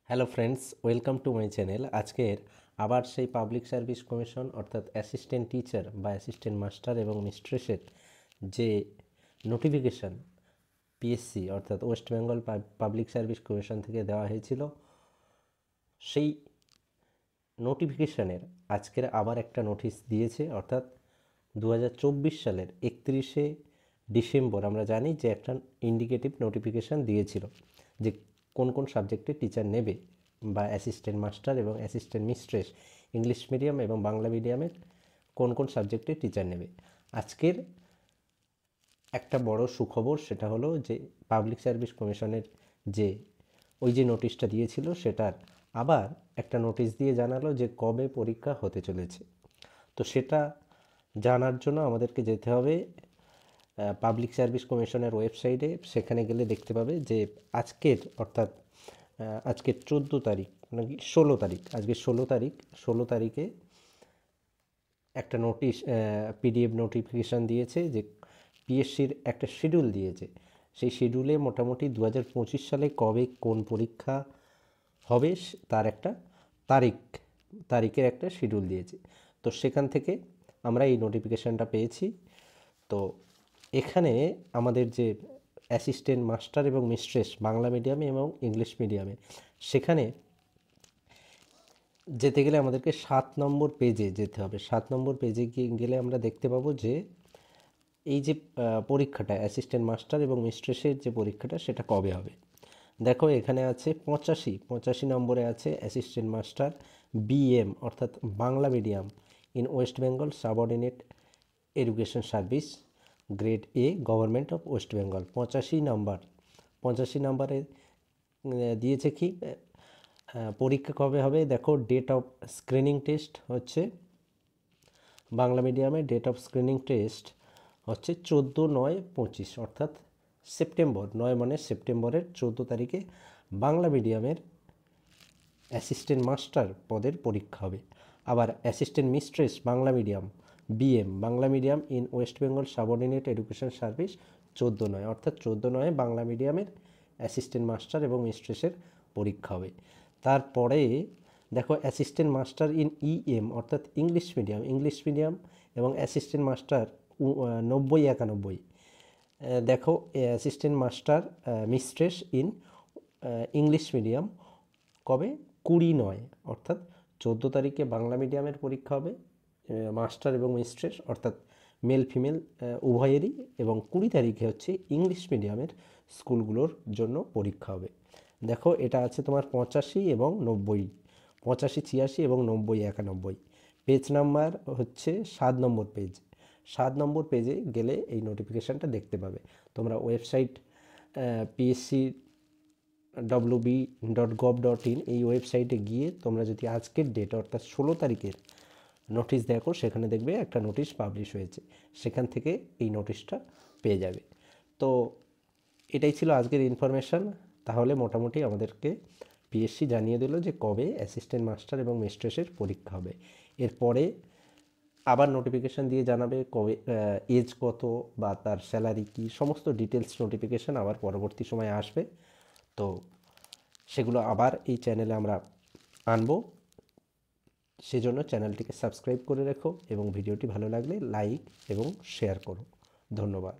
Hello friends, welcome to my channel. আজকের আবার সেই পাবলিক সার্ভিস কমিশন অর্থাৎ অ্যাসিস্ট্যান্ট টিচার বা অ্যাসিস্ট্যান্ট মাস্টার এবং মিস্ট্রেসের যে নোটিফিকেশান পিএসসি অর্থাৎ West Bengal public service commission থেকে দেওয়া হয়েছিল, সেই নোটিফিকেশানের আজকের আবার একটা নোটিশ দিয়েছে। অর্থাৎ 2024 সালের 31শে ডিসেম্বর আমরা জানি যে একটা ইন্ডিকেটিভ নোটিফিকেশান দিয়েছিল যে কোন কোন সাবজেক্টে টিচার নেবে বা অ্যাসিস্ট্যান্ট মাস্টার এবং অ্যাসিস্ট্যান্ট মিস্ট্রেস ইংলিশ মিডিয়াম এবং বাংলা মিডিয়ামের কোন কোন সাবজেক্টে টিচার নেবে। আজকের একটা বড় সুখবর, সেটা হলো যে পাবলিক সার্ভিস কমিশনের যে যে নোটিশটা দিয়েছিল সেটার আবার একটা নোটিশ দিয়ে জানালো যে কবে পরীক্ষা হতে চলেছে। তো সেটা জানার জন্য আমাদেরকে যেতে হবে পাবলিক সার্ভিস কমিশনের ওয়েবসাইটে। সেখানে গেলে দেখতে পাবে যে আজকের অর্থাৎ আজকের 14 তারিখ নাকি 16 তারিখ, আজকে 16 তারিখে একটা নোটিশ পিডিএফ নোটিফিকেশান দিয়েছে যে পিএসসির একটা শিডিউল দিয়েছে। সেই শিডিউলে মোটামুটি 2025 সালে কবে কোন পরীক্ষা হবে তার একটা তারিখের একটা শিডিউল দিয়েছে। তো সেখান থেকে আমরা এই নোটিফিকেশানটা পেয়েছি। তো এখানে আমাদের যে অ্যাসিস্ট্যান্ট মাস্টার এবং মিস্ট্রেস বাংলা মিডিয়ামে এবং ইংলিশ মিডিয়ামে, সেখানে যেতে গেলে আমাদেরকে 7 নম্বর পেজে যেতে হবে। 7 নম্বর পেজে গেলে আমরা দেখতে পাবো যে এই যে পরীক্ষাটা অ্যাসিস্ট্যান্ট মাস্টার এবং মিস্ট্রেসের যে পরীক্ষাটা সেটা কবে হবে। দেখো এখানে আছে 85 নম্বরে আছে অ্যাসিস্ট্যান্ট মাস্টার বিএম অর্থাৎ Bangla medium in West Bengal subordinate education service grade a government of West Bengal. 85 নম্বরে দিয়েছে কি পরীক্ষা কবে হবে। দেখো ডেট অফ স্ক্রিনিং টেস্ট হচ্ছে বাংলা মিডিয়ামে, ডেট অফ স্ক্রিনিং টেস্ট হচ্ছে 14/9/25 অর্থাৎ সেপ্টেম্বর। 9 মানে সেপ্টেম্বরের 14 তারিখে বাংলা মিডিয়ামের অ্যাসিস্ট্যান্ট মাস্টার পদের পরীক্ষা হবে। আবার assistant mistress Bangla medium BM Bangla medium in West Bengal subordinate education service 14/9 অর্থাৎ 14/9 বাংলা মিডিয়ামের অ্যাসিস্ট্যান্ট মাস্টার এবং মিস্ট্রেসের পরীক্ষা হবে। তারপরে দেখো অ্যাসিস্ট্যান্ট মাস্টার ইন ইএম অর্থাৎ ইংলিশ মিডিয়াম এবং অ্যাসিস্ট্যান্ট মাস্টার 90-91। দেখো assistant master mistress in English medium কবে 20/9 অর্থাৎ 14 তারিখে বাংলা মিডিয়ামের পরীক্ষা হবে মাস্টার এবং মিস্ট্রেস অর্থাৎ মেল ফিমেল উভয়েরই, এবং 20 তারিখে হচ্ছে ইংলিশ মিডিয়ামের স্কুলগুলোর জন্য পরীক্ষা হবে। দেখো এটা আছে তোমার 85 এবং 90, 85, 86 এবং 90-91। পেজ নাম্বার হচ্ছে 7 নম্বর পেজ। 7 নম্বর পেজে গেলে এই নোটিফিকেশানটা দেখতে পাবে। তোমরা ওয়েবসাইট pscwb.gov.in এই ওয়েবসাইটে গিয়ে তোমরা যদি আজকের ডেট অর্থাৎ 16 তারিখের নোটিশ দেখো, সেখানে দেখবে একটা নোটিশ পাবলিশ হয়েছে, সেখান থেকে এই নোটিশটা পেয়ে যাবে। তো এটাই ছিল আজকের ইনফরমেশান। তাহলে মোটামুটি আমাদেরকে পিএসসি জানিয়ে দিল যে কবে অ্যাসিস্ট্যান্ট মাস্টার এবং মিস্ট্রেসের পরীক্ষা হবে। এরপরে আবার নোটিফিকেশান দিয়ে জানাবে কবে, এজ কত বা তার স্যালারি কী, সমস্ত ডিটেলস নোটিফিকেশান আবার পরবর্তী সময়ে আসবে। তো সেগুলো আবার এই চ্যানেলে আমরা আনবো। সেজন্য চ্যানেলটিকে সাবস্ক্রাইব করে রেখো এবং ভিডিওটি ভালো লাগলে লাইক এবং শেয়ার করো। ধন্যবাদ।